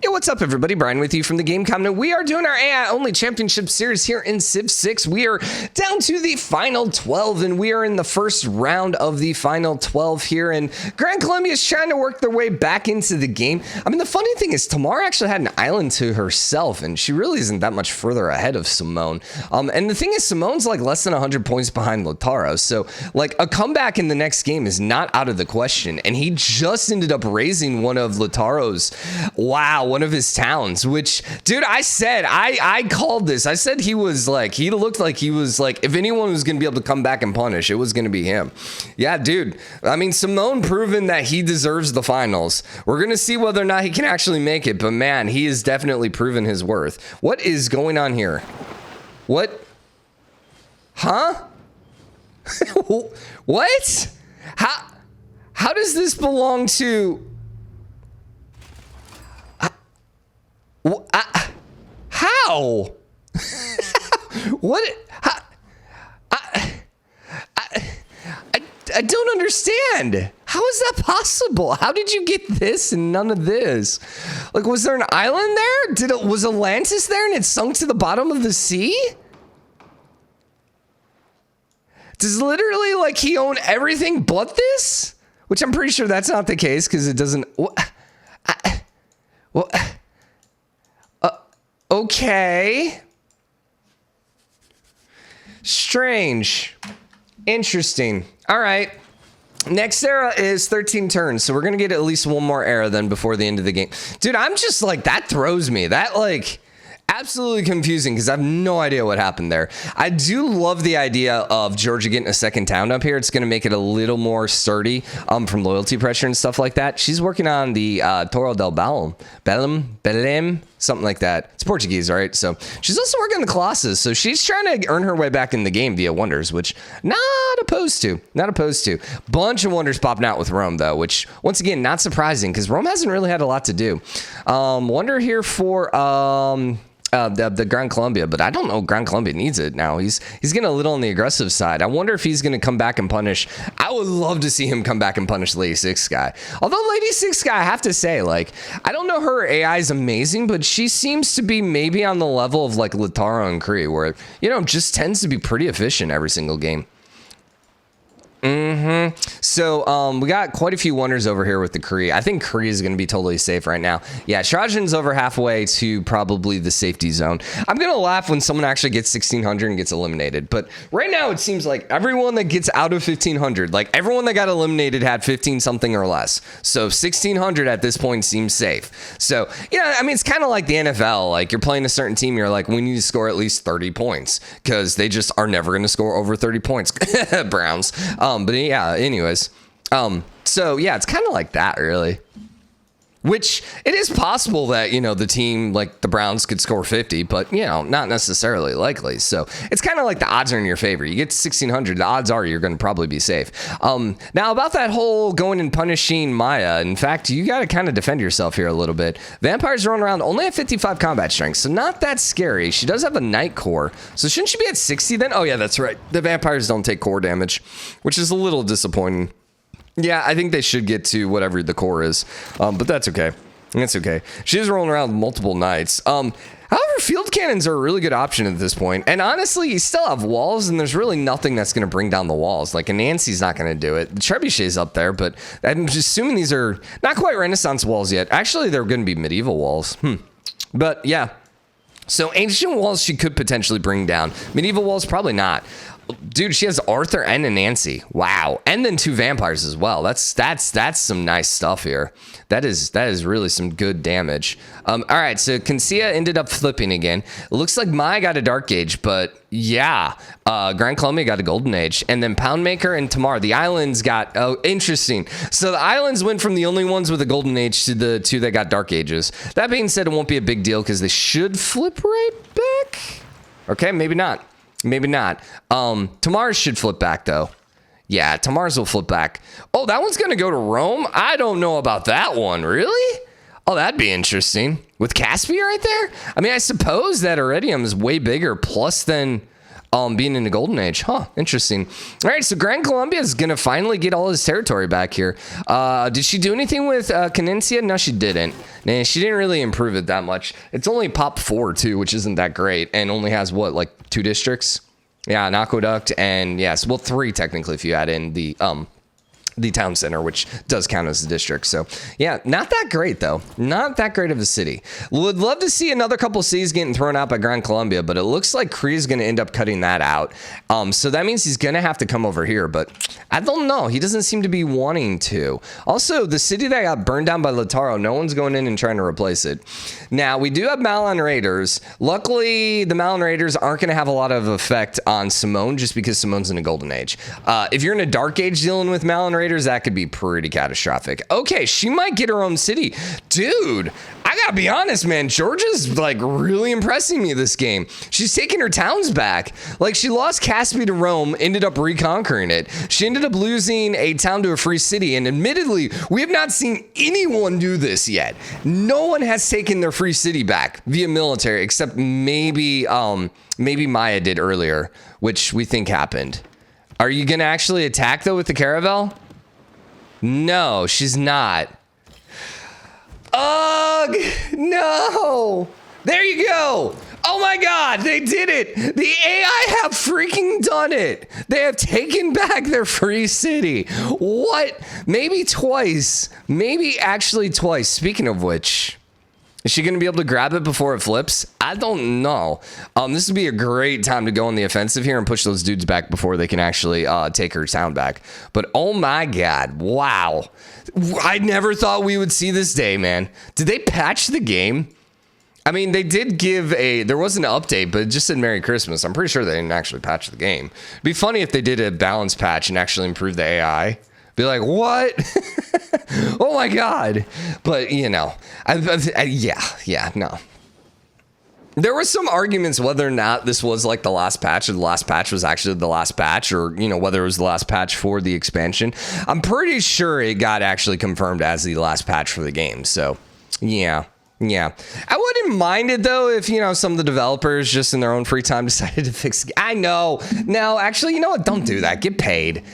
Yo, what's up, everybody? Brian with you from TheGameCommon. We are doing our AI-only championship series here in Civ 6. We are down to the final 12, and we are in the first round of the final 12 here, and Gran Colombia is trying to work their way back into the game. I mean, the funny thing is, Tamar actually had an island to herself, and she really isn't that much further ahead of Simón. And the thing is, Simón's like less than 100 points behind Lautaro, so like a comeback in the next game is not out of the question, and he just ended up raising one of Lautaro's, one of his towns, which, dude, I called this. I said he was like, he looked like he was like, if anyone was going to be able to come back and punish, it was going to be him. Yeah, dude. I mean, Simón proven that he deserves the finals. We're going to see whether or not he can actually make it, but man, he has definitely proven his worth. What is going on here? What? Huh? What? How does this belong to... How? What? I don't understand. How is that possible? How did you get this and none of this? Like, was there an island there? Was Atlantis there and it sunk to the bottom of the sea? Does literally like he own everything but this? Which I'm pretty sure that's not the case because it doesn't. Okay. Strange. Interesting. All right. Next era is 13 turns, so we're going to get at least one more era then before the end of the game. Dude, I'm just like, that throws me. That like... absolutely confusing because I have no idea what happened there. I do love the idea of Georgia getting a second town up here. It's going to make it a little more sturdy from loyalty pressure and stuff like that. She's working on the Torre del Belém, something like that. It's Portuguese, right? So she's also working on the Colossus. So she's trying to earn her way back in the game via wonders, which not opposed to. Bunch of wonders popping out with Rome, though, which once again, not surprising because Rome hasn't really had a lot to do. Wonder here for... the Gran Colombia, but I don't know Gran Colombia needs it now. He's getting a little on the aggressive side. I wonder if he's going to come back and punish. I would love to see him come back and punish Lady Six Guy. Although Lady Six Guy, I have to say, like, I don't know, her AI is amazing, but she seems to be maybe on the level of like Lautaro and Cree, where, you know, just tends to be pretty efficient every single game. So we got quite a few wonders over here with the Cree. I think Cree is going to be totally safe right now. Yeah, Trajan's over halfway to probably the safety zone. I'm going to laugh when someone actually gets 1600 and gets eliminated. But right now it seems like everyone that gets out of 1500, like everyone that got eliminated had 15 something or less. So 1600 at this point seems safe. So, yeah, I mean, it's kind of like the NFL. Like you're playing a certain team, you're like, we need to score at least 30 points because they just are never going to score over 30 points. Browns. But yeah, anyways. So yeah, it's kind of like that, really. Which it is possible that, you know, the team like the Browns could score 50, but, you know, not necessarily likely. So it's kind of like the odds are in your favor. You get to 1600, the odds are you're going to probably be safe. Now about that whole going and punishing Maya, in fact, you got to kind of defend yourself here a little bit. Vampires run around only at 55 combat strength, so not that scary. She does have a night core, so shouldn't she be at 60 then? Oh yeah, that's right. The vampires don't take core damage, which is a little disappointing. Yeah, I think they should get to whatever the core is, but that's okay. That's okay. She is rolling around multiple nights. However, field cannons are a really good option at this point. And honestly, you still have walls, and there's really nothing that's going to bring down the walls. Like, a Nancy's not going to do it. The Trebuchet's up there, but I'm just assuming these are not quite Renaissance walls yet. Actually, they're going to be medieval walls. But, yeah. So, ancient walls she could potentially bring down. Medieval walls, probably not. Dude, she has Arthur and a Nancy. Wow. And then 2 vampires as well. That's some nice stuff here. That is really some good damage. All right, so Consia ended up flipping again. It looks like Maya got a Dark Age, but yeah. Gran Colombia got a Golden Age. And then Poundmaker and Tamar. The islands got... oh, interesting. So the islands went from the only ones with a Golden Age to the 2 that got Dark Ages. That being said, it won't be a big deal because they should flip right back. Okay, maybe not. Maybe not. Tamar's should flip back, though. Yeah, Tamar's will flip back. Oh, that one's going to go to Rome? I don't know about that one. Really? Oh, that'd be interesting. With Caspia right there? I mean, I suppose that Iridium is way bigger plus than... being in the golden age. Huh, interesting. All right, so Gran Colombia is gonna finally get all his territory back here. Did she do anything with Canencia? No, she didn't. Nah, she didn't really improve it that much. It's only pop 4 too, which isn't that great, and only has what, like 2 districts? Yeah, an aqueduct, and yes, well 3 technically if you add in the town center, which does count as a district. So yeah, not that great though. Not that great of a city. Would love to see another couple cities getting thrown out by Gran Colombia, but it looks like Cree is going to end up cutting that out. So that means he's going to have to come over here, but I don't know. He doesn't seem to be wanting to. Also, the city that got burned down by Lautaro, no one's going in and trying to replace it. Now, we do have Mayan Raiders. Luckily, the Mayan Raiders aren't going to have a lot of effect on Simón just because Simón's in a golden age. If you're in a dark age dealing with Mayan Raiders, that could be pretty catastrophic. Okay, she might get her own city. Dude, I gotta be honest, man. Georgia's like really impressing me this game. She's taking her towns back. Like, she lost Caspi to Rome, ended up reconquering it. She ended up losing a town to a free city, and admittedly, we have not seen anyone do this yet. No one has taken their free city back via military, except maybe Maya did earlier, which we think happened. Are you gonna actually attack though with the caravel? No, she's not. Ugh, no. There you go. Oh my God, they did it. The AI have freaking done it. They have taken back their free city. What? Maybe twice. Maybe actually twice. Speaking of which, is she going to be able to grab it before it flips? I don't know. This would be a great time to go on the offensive here and push those dudes back before they can actually take her town back. But oh my God, wow. I never thought we would see this day, man. Did they patch the game? I mean, they did there was an update, but it just said Merry Christmas. I'm pretty sure they didn't actually patch the game. It'd be funny if they did a balance patch and actually improved the AI. Be like, what? Oh my God. But, you know, no. There were some arguments whether or not this was like the last patch, or the last patch was actually the last patch, or, you know, whether it was the last patch for the expansion. I'm pretty sure it got actually confirmed as the last patch for the game. So, yeah. Yeah, I wouldn't mind it though if, you know, some of the developers just in their own free time decided to fix. I know. No, actually, you know what? Don't do that. Get paid,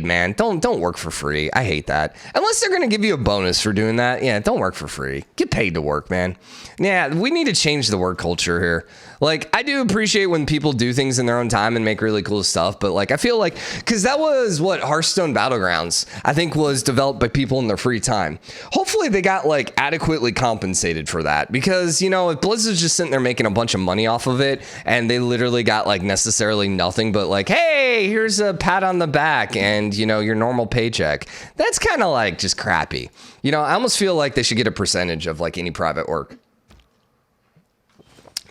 man. Don't work for free. I hate that. Unless they're gonna give you a bonus for doing that. Yeah, don't work for free. Get paid to work, man. Yeah, we need to change the work culture here. Like, I do appreciate when people do things in their own time and make really cool stuff, but like, I feel like, because that was what Hearthstone Battlegrounds, I think, was developed by people in their free time. Hopefully they got like adequately compensated for that, because, you know, if Blizzard's just sitting there making a bunch of money off of it and they literally got like necessarily nothing but like, hey, here's a pat on the back and, you know, your normal paycheck, that's kind of like just crappy. You know, I almost feel like they should get a percentage of like any private work.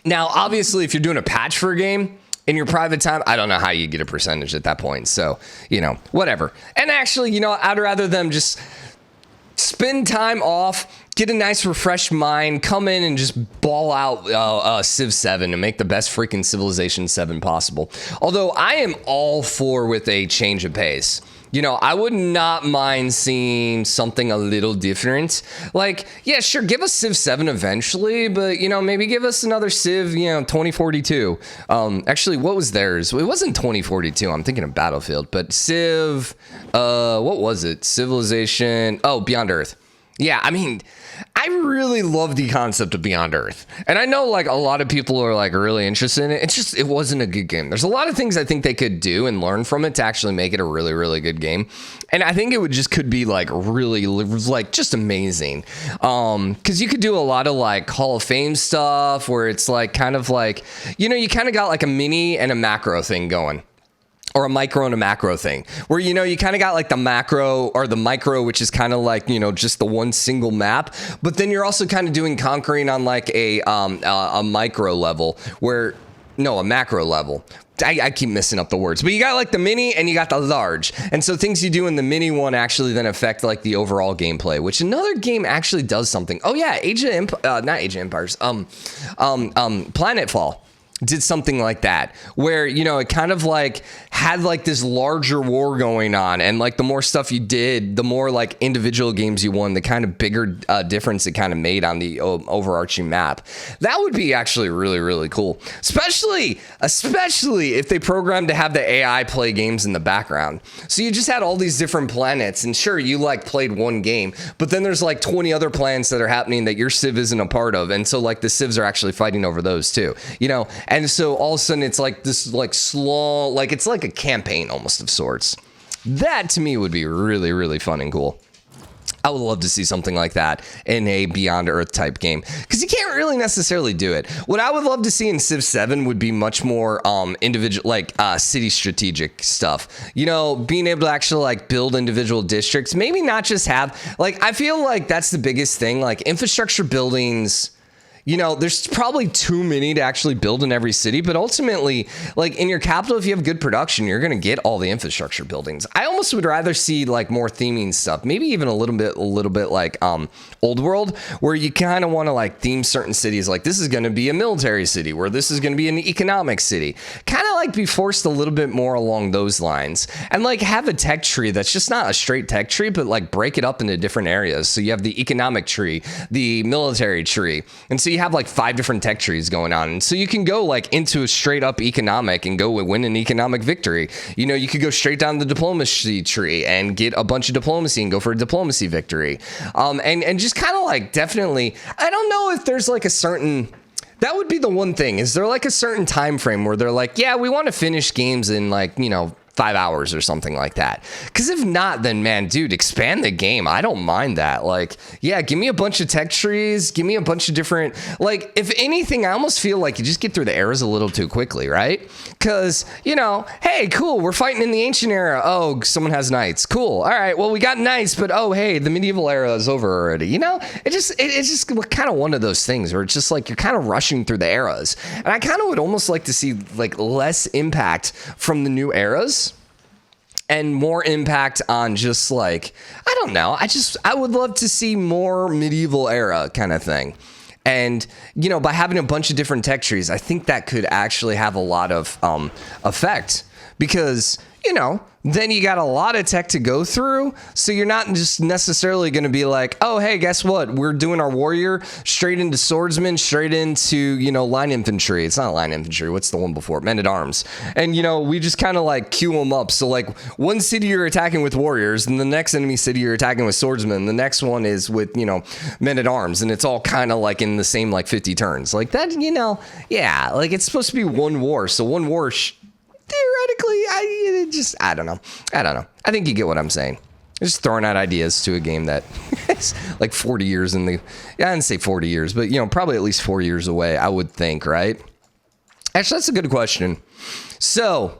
Now, obviously, if you're doing a patch for a game in your private time, I don't know how you get a percentage at that point. So, you know, whatever. And actually, you know, I'd rather them just spend time off, get a nice refreshed mind, come in and just ball out Civ 7 and make the best freaking Civilization 7 possible. Although I am all for with a change of pace. You know, I would not mind seeing something a little different. Like, yeah, sure, give us Civ 7 eventually, but, you know, maybe give us another Civ, you know, 2042. Actually, what was theirs? It wasn't 2042. I'm thinking of Battlefield, but Civ, what was it? Civilization, Beyond Earth. Yeah, I mean, I really love the concept of Beyond Earth. And I know like a lot of people are like really interested in it. It's just, it wasn't a good game. There's a lot of things I think they could do and learn from it to actually make it a really, really good game. And I think it would just could be like really like just amazing. Cause you could do a lot of like Hall of Fame stuff where it's like kind of like, you know, you kind of got like a mini and a macro thing going. Or a micro and a macro thing where, you know, you kind of got like the macro or the micro, which is kind of like, you know, just the one single map. But then you're also kind of doing conquering on like a micro level where, no, a macro level. I keep messing up the words, but you got like the mini and you got the large. And so things you do in the mini one actually then affect like the overall gameplay, which another game actually does something. Oh yeah. Not Age of Empires. Planetfall. did something like that, where, you know, it kind of like had like this larger war going on, and like the more stuff you did, the more like individual games you won, the kind of bigger difference it kind of made on the overarching map. That would be actually really, really cool, especially if they programmed to have the AI play games in the background. So you just had all these different planets, and sure, you like played one game, but then there's like 20 other planets that are happening that your civ isn't a part of, and so like the civs are actually fighting over those too, you know. And so all of a sudden it's like this like slow, like it's like a campaign almost of sorts. That to me would be really, really fun and cool. I would love to see something like that in a Beyond Earth type game, because you can't really necessarily do it. What I would love to see in Civ 7 would be much more individual, like city strategic stuff. You know, being able to actually like build individual districts. Maybe not just have, like, I feel like that's the biggest thing. Like infrastructure buildings, you know, there's probably too many to actually build in every city, but ultimately, like in your capital, if you have good production, you're going to get all the infrastructure buildings. I almost would rather see like more theming stuff, maybe even a little bit like old world, where you kind of want to like theme certain cities. Like this is going to be a military city, where this is going to be an economic city, kind of like be forced a little bit more along those lines, and like have a tech tree that's just not a straight tech tree, but like break it up into different areas. So you have the economic tree, the military tree, and so you have like 5 different tech trees going on. And so you can go like into a straight up economic and go win an economic victory. You know, you could go straight down the diplomacy tree and get a bunch of diplomacy and go for a diplomacy victory. And just kind of like, definitely, I don't know if there's like a certain, that would be the one thing. Is there like a certain time frame where they're like, yeah, we want to finish games in like, you know, 5 hours or something like that? Because if not, then man, dude, expand the game. I don't mind that. Like, yeah, give me a bunch of tech trees, give me a bunch of different, like, if anything, I almost feel like you just get through the eras a little too quickly, right? Because, you know, hey, cool, we're fighting in the ancient era. Oh, someone has knights. Cool. All right, well, we got knights, but oh, hey, the medieval era is over already. You know, it's just kind of one of those things where it's just like you're kind of rushing through the eras. And I kind of would almost like to see like less impact from the new eras and more impact on just like, I don't know. I would love to see more medieval era kind of thing. And, you know, by having a bunch of different tech trees, I think that could actually have a lot of effect, because, you know, then you got a lot of tech to go through. So you're not just necessarily going to be like, oh, hey, guess what? We're doing our warrior straight into swordsman, straight into, you know, line infantry. It's not line infantry. What's the one before? Men at arms. And, you know, we just kind of like queue them up. So like one city you're attacking with warriors, and the next enemy city you're attacking with swordsmen. The next one is with, you know, men at arms. And it's all kind of like in the same like 50 turns like that, you know. Yeah, like it's supposed to be one war. So one war theoretically, I don't know. I think you get what I'm saying. Just throwing out ideas to a game that is like 40 years in the, I didn't say 40 years, but, you know, probably at least 4 years away, I would think, right? Actually, that's a good question. So,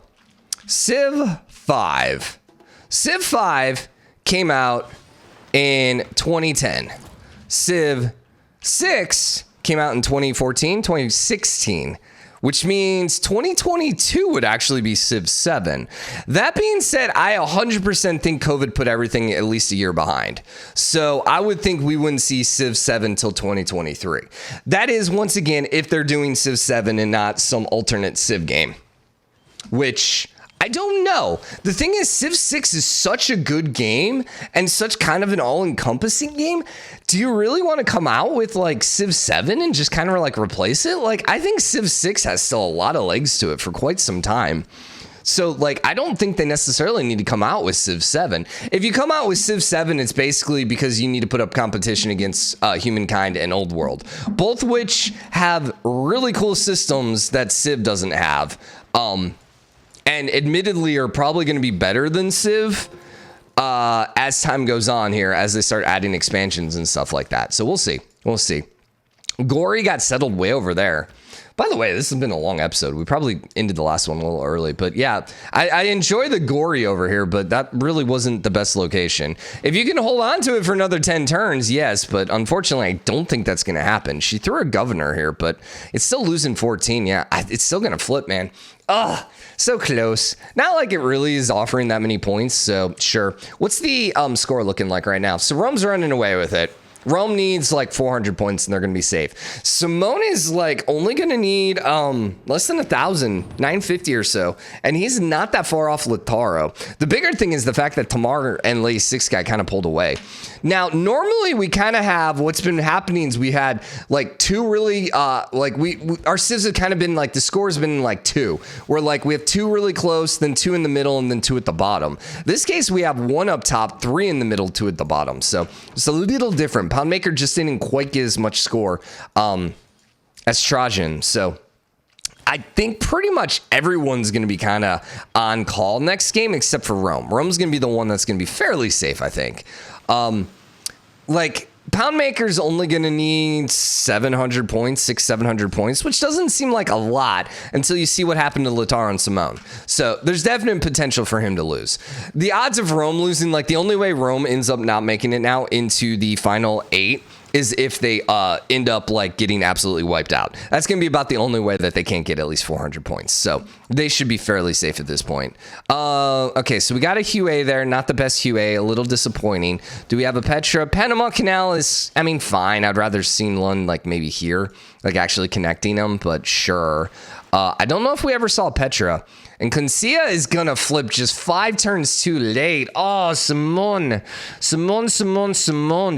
Civ 5. Civ 5 came out in 2010. Civ 6 came out in 2016. Which means 2022 would actually be Civ 7. That being said, I 100% think COVID put everything at least a year behind. So I would think we wouldn't see Civ 7 till 2023. That is, once again, if they're doing Civ 7 and not some alternate Civ game, which I don't know. The thing is, Civ 6 is such a good game and such kind of an all-encompassing game. Do you really want to come out with like Civ 7 and just kind of like replace it? Like, I think Civ 6 has still a lot of legs to it for quite some time. So like, I don't think they necessarily need to come out with Civ 7. If you come out with Civ 7, it's basically because you need to put up competition against Humankind and Old World, both which have really cool systems that Civ doesn't have. And admittedly are probably going to be better than Civ as time goes on here, as they start adding expansions and stuff like that. So we'll see. We'll see. Gory got settled way over there. By the way, this has been a long episode. We probably ended the last one a little early, but yeah, I enjoy the Gory over here, but that really wasn't the best location. If you can hold on to it for another 10 turns, yes, but unfortunately, I don't think that's going to happen. She threw a governor here, but it's still losing 14. Yeah, it's still going to flip, man. Ugh, so close. Not like it really is offering that many points, so sure. What's the score looking like right now? So Rome's running away with it. Rome needs like 400 points and they're going to be safe. Simón is like only going to need less than 1,000, 950 or so. And he's not that far off Lautaro. The bigger thing is the fact that Tamar and Lady 6 guy kind of pulled away. Now, normally we kind of have what's been happening is we had like two really like our civs have kind of been like the score's been like two. Where like we have two really close, then two in the middle, and then two at the bottom. This case we have one up top, three in the middle, two at the bottom. So it's a little different. Poundmaker just didn't quite get as much score as Trajan. So I think pretty much everyone's going to be kind of on call next game except for Rome. Rome's going to be the one that's going to be fairly safe, I think. Like Poundmaker's only going to need 700 points, 700 points, which doesn't seem like a lot until you see what happened to Lautaro and Simón. So there's definite potential for him to lose. The odds of Rome losing, like the only way Rome ends up not making it now into the final 8 is if they end up like getting absolutely wiped out. That's going to be about the only way that they can't get at least 400 points. So they should be fairly safe at this point. Okay, so we got a Hue there. Not the best Hue. A little disappointing. Do we have a Petra? Panama Canal is, I mean, fine. I'd rather seen one like maybe here, like actually connecting them, but sure. I don't know if we ever saw Petra. And Concia is going to flip just 5 turns too late. Oh, Simón,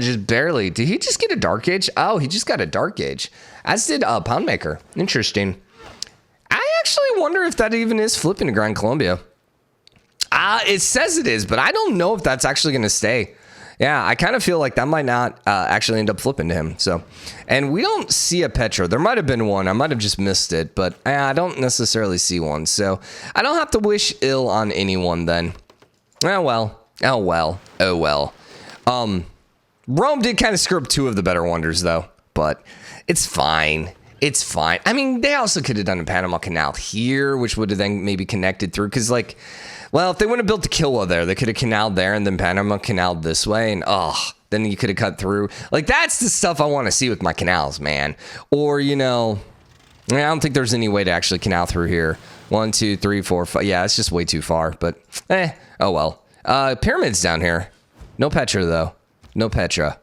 just barely. Did he just get a Dark Age? Oh, he just got a Dark Age. As did Poundmaker. Interesting. I actually wonder if that even is flipping to Gran Colombia. It says it is, but I don't know if that's actually going to stay. Yeah, I kind of feel like that might not actually end up flipping to him. So, and we don't see a Petra. There might have been one. I might have just missed it, but I don't necessarily see one. So I don't have to wish ill on anyone then. Oh, well. Oh, well. Oh, well. Rome did kind of screw up 2 of the better wonders, though, but it's fine. It's fine. I mean, they also could have done a Panama Canal here, which would have then maybe connected through, because, like, well, if they wouldn't have built the Kilwa there, they could have canaled there and then Panama canaled this way, and then you could have cut through. Like, that's the stuff I want to see with my canals, man. Or, you know, I don't think there's any way to actually canal through here. 1, 2, 3, 4, 5. Yeah, it's just way too far, but oh well. Pyramids down here. No Petra, though. No Petra.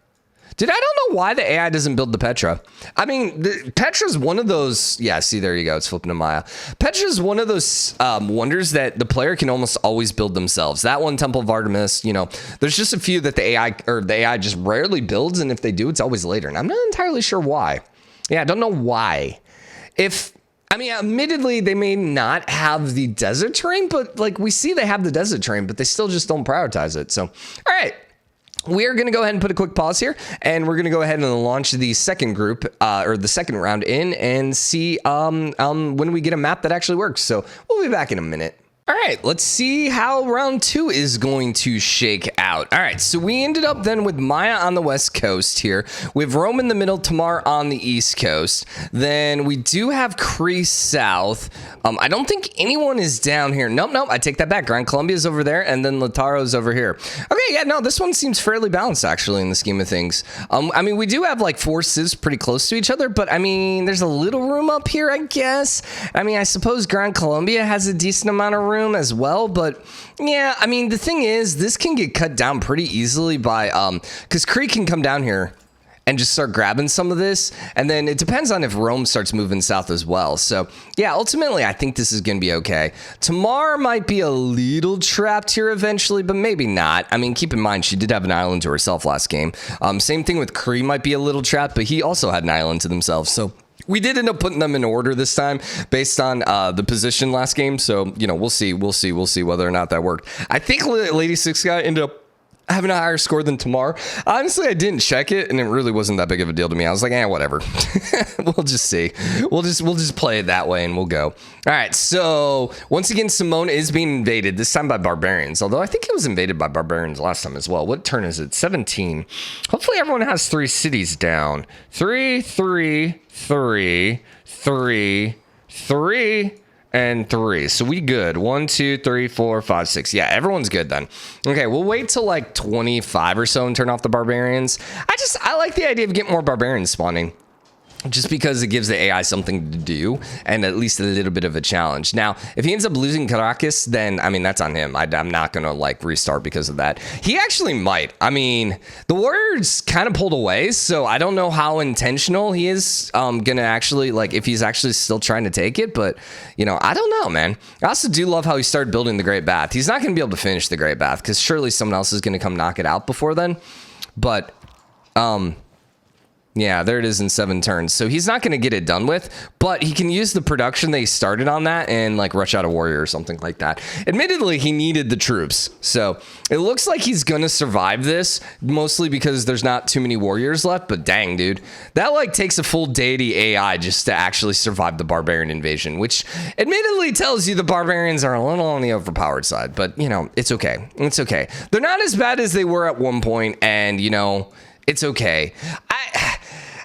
Dude, I don't know why the AI doesn't build the Petra. I mean, Petra's one of those... Yeah, see, there you go. It's flipping to Maya. Petra's one of those wonders that the player can almost always build themselves. That one, Temple of Artemis, you know, there's just a few that the AI just rarely builds, and if they do, it's always later. And I'm not entirely sure why. Yeah, I don't know why. I mean, admittedly, they may not have the desert terrain, but like we see they have the desert terrain, but they still just don't prioritize it. So, all right. We are going to go ahead and put a quick pause here, and we're going to go ahead and launch the second group, or the second round in, and see when we get a map that actually works. So we'll be back in a minute. All right, let's see how round 2 is going to shake out. All right, so we ended up then with Maya on the west coast here. We have Rome in the middle, Tamar on the east coast. Then we do have Cree south. I don't think anyone is down here. Nope, I take that back. Gran Colombia's over there, and then Lautaro's over here. Okay, yeah, no, this one seems fairly balanced, actually, in the scheme of things. I mean, we do have, like, 4 civs pretty close to each other, but, I mean, there's a little room up here, I guess. I mean, I suppose Gran Colombia has a decent amount of room as well, but yeah, I mean, the thing is, this can get cut down pretty easily by because Cree can come down here and just start grabbing some of this, and then it depends on if Rome starts moving south as well. So yeah, ultimately I think this is gonna be okay. Tamar might be a little trapped here eventually, but maybe not. I mean, keep in mind she did have an island to herself last game. Same thing with Cree, might be a little trapped, but he also had an island to themselves. So we did end up putting them in order this time based on the position last game. So, you know, we'll see whether or not that worked. I think Lady 6 guy ended up having a higher score than Tamar. Honestly, I didn't check it, and it really wasn't that big of a deal to me. I was like, whatever. We'll just see. We'll just play it that way, and we'll go. All right, so once again, Simón is being invaded, this time by barbarians, although I think it was invaded by barbarians last time as well. What turn is it? 17. Hopefully everyone has 3 cities down. 3, 3, 3, 3, 3, and 3. So we good. 1, 2, 3, 4, 5, 6. Yeah, everyone's good then. Okay, we'll wait till like 25 or so and turn off the barbarians. I like the idea of getting more barbarians spawning. just because it gives the AI something to do and at least a little bit of a challenge. Now, if he ends up losing Caracas, then, I mean, that's on him. I'm not going to, like, restart because of that. He actually might. I mean, the Warriors kind of pulled away, so I don't know how intentional he is going to actually, like, if he's actually still trying to take it, but, you know, I don't know, man. I also do love how he started building the Great Bath. He's not going to be able to finish the Great Bath because surely someone else is going to come knock it out before then, but, yeah, there it is in 7 turns. So he's not going to get it done with, but he can use the production they started on that and like rush out a warrior or something like that. Admittedly, he needed the troops. So it looks like he's going to survive this, mostly because there's not too many warriors left. But dang, dude, that like takes a full deity AI just to actually survive the barbarian invasion, which admittedly tells you the barbarians are a little on the overpowered side. But, you know, it's okay. It's okay. They're not as bad as they were at one point, and, you know, it's okay.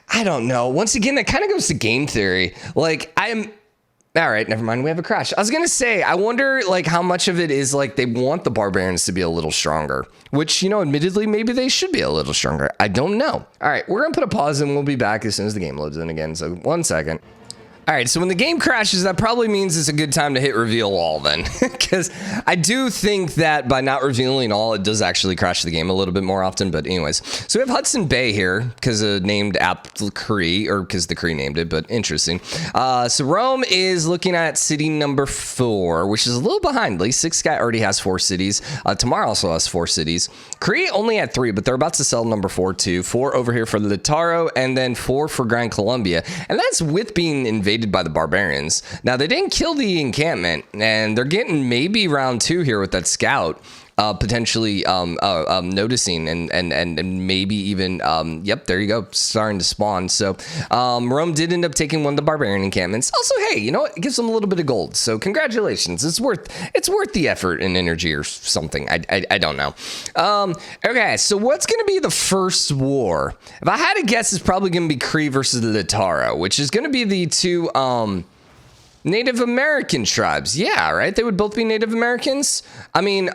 I don't know. Once again, that kind of goes to game theory. Like, all right, never mind. We have a crash. I was going to say, I wonder, like, how much of it is, like, they want the barbarians to be a little stronger, which, you know, admittedly, maybe they should be a little stronger. I don't know. All right, we're going to put a pause and we'll be back as soon as the game loads in again. So 1 second. All right, so when the game crashes, that probably means it's a good time to hit reveal all then, because I do think that by not revealing all, it does actually crash the game a little bit more often. But anyways, so we have Hudson Bay here because named after Cree, or because the Cree named it, but interesting. So Rome is looking at city number 4, which is a little behind. At least 6 guy already has 4 cities. Tamar also has 4 cities. Cree only had 3, but they're about to sell number 4 too. 4 over here for Lautaro, and then 4 for Gran Colombia, and that's with being invaded by the barbarians. Now, they didn't kill the encampment, and they're getting maybe round 2 here with that scout potentially noticing and maybe even yep, there you go, starting to spawn. So Rome did end up taking one of the barbarian encampments. Also, hey, you know what, it gives them a little bit of gold, so congratulations. It's worth the effort and energy or something. I don't know. Okay, so what's gonna be the first war? If I had to guess, it's probably gonna be Cree versus Lautaro, which is gonna be the 2 Native American tribes. Yeah, right? They would both be Native Americans. I mean,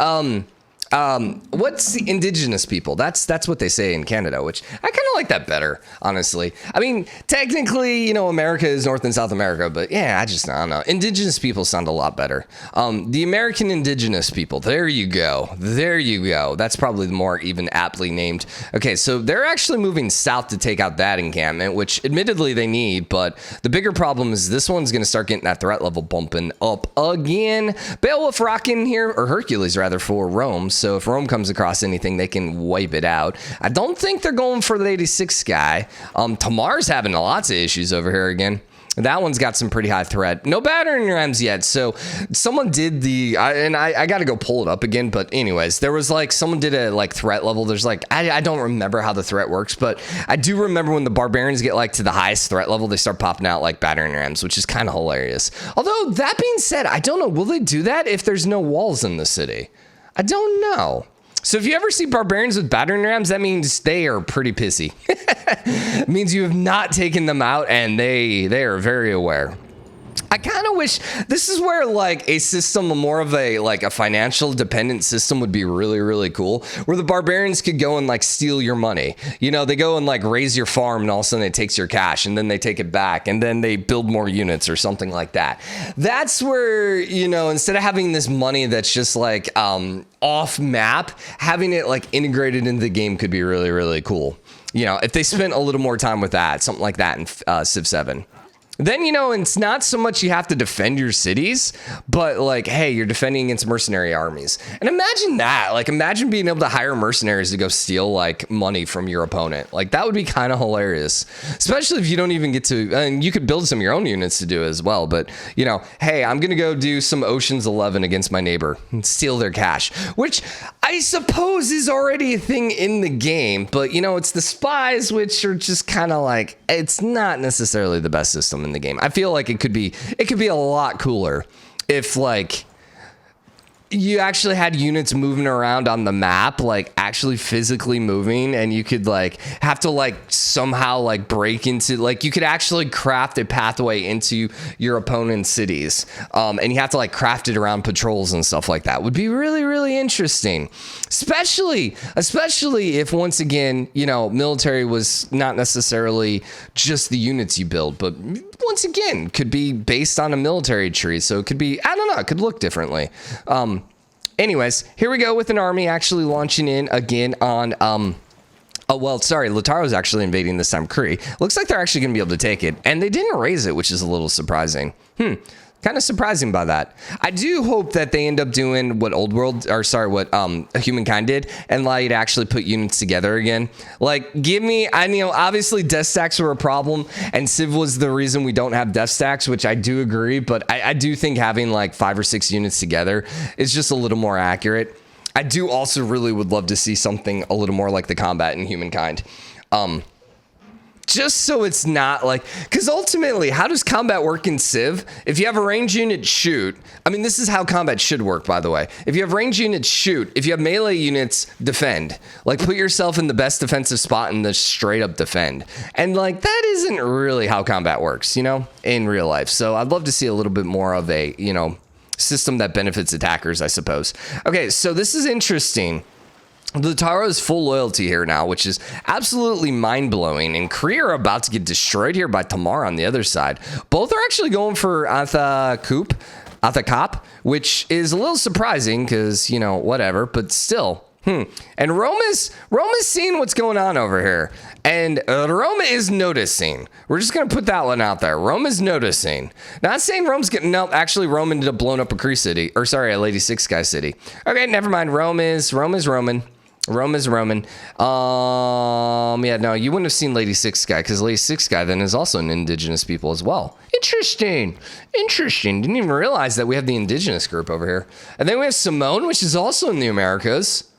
what's the indigenous people? That's what they say in Canada, which I kind of like that better, honestly. I mean, technically, you know, America is North and South America, but yeah, I don't know. Indigenous people sound a lot better. The American indigenous people. There you go. There you go. That's probably the more even aptly named. Okay, so they're actually moving south to take out that encampment, which admittedly they need, but the bigger problem is this one's going to start getting that threat level bumping up again. Beowulf rocking here, or Hercules rather, for Rome. So if Rome comes across anything, they can wipe it out. I don't think they're going for the 86 guy. Tamar's having lots of issues over here again. That one's got some pretty high threat. No battering rams yet. So someone did I got to go pull it up again. But anyways, there was like, someone did a like threat level. There's like, I don't remember how the threat works, but I do remember when the barbarians get like to the highest threat level, they start popping out like battering rams, which is kind of hilarious. Although that being said, I don't know, will they do that if there's no walls in the city? I don't know. So if you ever see barbarians with battering rams, that means they are pretty pissy. It means you have not taken them out, and they are very aware. I kind of wish this is where like a system, more of a like a financial dependent system would be really, really cool, where the barbarians could go and like steal your money. You know, they go and like raise your farm, and all of a sudden it takes your cash, and then they take it back, and then they build more units or something like that. That's where, you know, instead of having this money that's just like off map, having it like integrated into the game could be really, really cool. You know, if they spent a little more time with that, something like that in Civ 7. Then, you know, it's not so much you have to defend your cities, but like, hey, you're defending against mercenary armies. And imagine that. Like, imagine being able to hire mercenaries to go steal like money from your opponent. Like, that would be kind of hilarious, especially if you don't even get to, and you could build some of your own units to do it as well. But, you know, hey, I'm going to go do some Ocean's 11 against my neighbor and steal their cash, which I suppose is already a thing in the game. But, you know, it's the spies, which are just kind of like, it's not necessarily the best system in the game. I feel like it could be a lot cooler if like you actually had units moving around on the map, like actually physically moving, and you could like have to like somehow like break into, like you could actually craft a pathway into your opponent's cities, and you have to like craft it around patrols and stuff like that. Would be really, really interesting, especially if once again, you know, military was not necessarily just the units you build, but once again could be based on a military tree, so it could be, I don't know, it could look differently. Anyways, here we go with an army actually launching in again on, oh, well, sorry, Lautaro's actually invading this time Cree. Looks like they're actually going to be able to take it, and they didn't raise it, which is a little surprising. Kind of surprising by that. I do hope that they end up doing what Humankind did and allow you to actually put units together again. Like, obviously death stacks were a problem, and Civ was the reason we don't have death stacks, which I do agree, but I do think having like 5 or 6 units together is just a little more accurate. I do also really would love to see something a little more like the combat in Humankind. Just so it's not like, because ultimately, how does combat work in Civ? If you have a range unit, shoot. I mean, this is how combat should work, by the way. If you have range units, shoot. If you have melee units, defend. Like, put yourself in the best defensive spot and just straight up defend. And like, that isn't really how combat works, you know, in real life. So I'd love to see a little bit more of a, you know, system that benefits attackers, I suppose. Okay, so this is interesting. Lautaro is full loyalty here now, which is absolutely mind-blowing, and Cree are about to get destroyed here by Tamar on the other side. Both are actually going for Athakop, which is a little surprising because, you know, whatever, but still. And Rome is seeing what's going on over here, and Rome is noticing. We're just going to put that one out there. Rome is noticing. Not saying Rome's getting, no, actually Rome ended up blowing up a Cree city, or sorry, a Lady Six guy city. Okay, never mind. Rome is Roman. Rome is Roman. Yeah, no, you wouldn't have seen Lady Six guy, because Lady Six guy then is also an indigenous people as well. Interesting. Didn't even realize that we have the indigenous group over here. And then we have Simón, which is also in the Americas.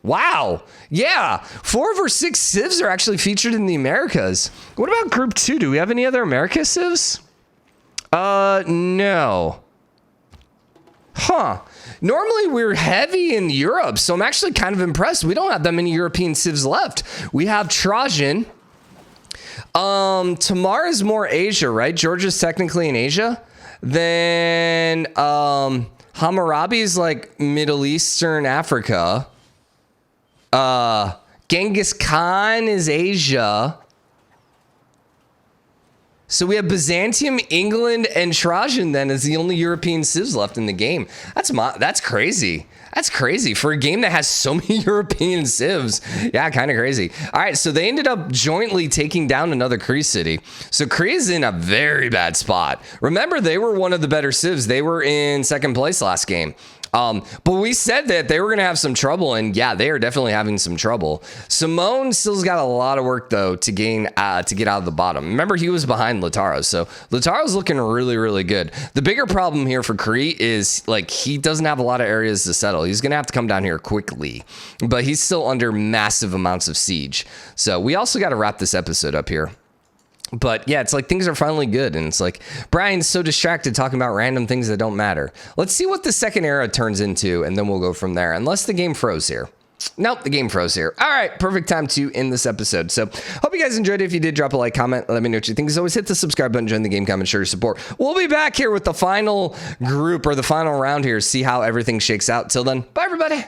Wow. Yeah. 4 of our 6 civs are actually featured in the Americas. What about group 2? Do we have any other America civs? No. Huh. Normally we're heavy in Europe, so I'm actually kind of impressed. We don't have that many European civs left. We have Trajan. Tamar is more Asia, right? Georgia's technically in Asia. Then Hammurabi is like Middle Eastern Africa. Genghis Khan is Asia. So we have Byzantium, England, and Trajan then as the only European civs left in the game. That's crazy. That's crazy for a game that has so many European civs. Yeah, kind of crazy. All right, so they ended up jointly taking down another Cree city. So Cree is in a very bad spot. Remember, they were one of the better civs. They were in second place last game. But we said that they were going to have some trouble, and yeah, they are definitely having some trouble. Simón still's got a lot of work though to get out of the bottom. Remember, he was behind Lautaro, so Lautaro's looking really, really good. The bigger problem here for Cree is like he doesn't have a lot of areas to settle. He's going to have to come down here quickly, but he's still under massive amounts of siege. So we also got to wrap this episode up here. But yeah, it's like things are finally good, and it's like Brian's so distracted talking about random things that don't matter. Let's see what the second era turns into, and then we'll go from there. Unless the game froze here. Nope, the game froze here. All right, perfect time to end this episode. So hope you guys enjoyed it. If you did, drop a like, comment, let me know what you think. As always, hit the subscribe button, join the game, comment, share your support. We'll be back here with the final group or the final round here, see how everything shakes out. Till then, bye everybody.